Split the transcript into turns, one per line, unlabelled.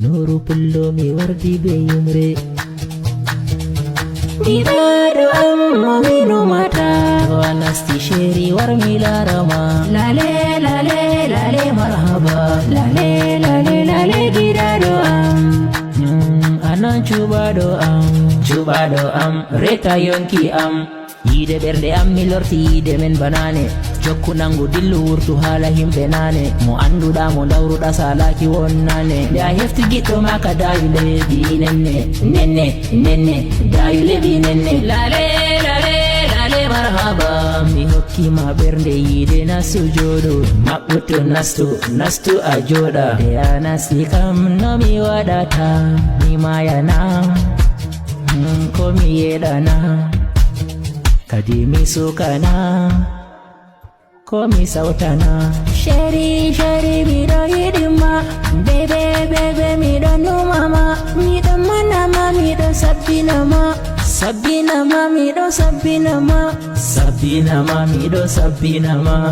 Nuru pullo mi wardi be yumre. Bidado amma minu mata wanasti sheri war milarama. Lale lale lale marhaba. Lale lale lale gidado anan chubado reta yonki yide berde mi lorti yide men banane. Jokku nangu dillu wurtu hala himbe nane. Mo anduda mo dawruda salaki wonnane. Da hefti gitto maka dayule bi nenne dayule bi nenne. Lale lale lale marhaba. Mi hokki ma bernde yide nasu jodo. Mabutu nastu a joda. De anasi kam no mi wadata. Mi mayana ko mi yedana. Kadimi sukana komi sautana. Sheri mi do hidima. Bebe mi do numama. Mi do manama mi do sabinama. Mi do sabinama.